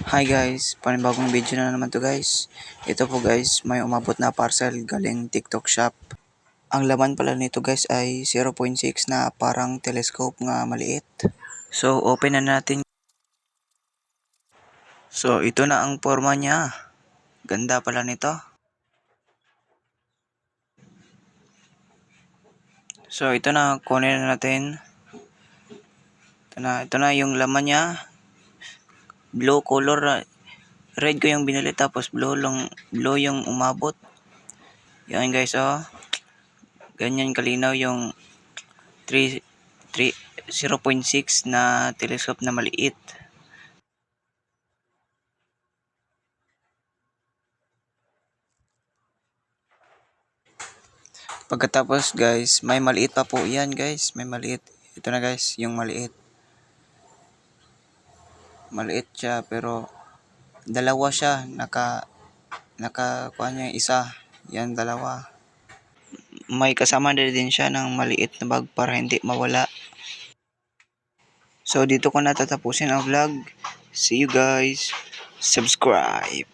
Hi guys, panibagong video na naman to guys. Ito po guys, may umabot na parcel galing TikTok shop. Ang laman pala nito guys ay 0.6 na parang telescope nga maliit. So open na natin. So ito na ang forma niya. Ganda pala nito. So ito na, kunin na natin. Ito na yung laman niya. Blue color. Red ko yung binili tapos blue yung umabot. Yan guys oh. Ganyan kalinaw yung 0.6 na telescope na maliit. Pagkatapos guys, may maliit pa po yan guys. May maliit. Ito na guys, yung maliit. Maliit siya pero dalawa siya. Nakakuha niya isa. Yan dalawa. May kasama din siya ng maliit na bag para hindi mawala. So dito ko natatapusin ang vlog. See you guys. Subscribe.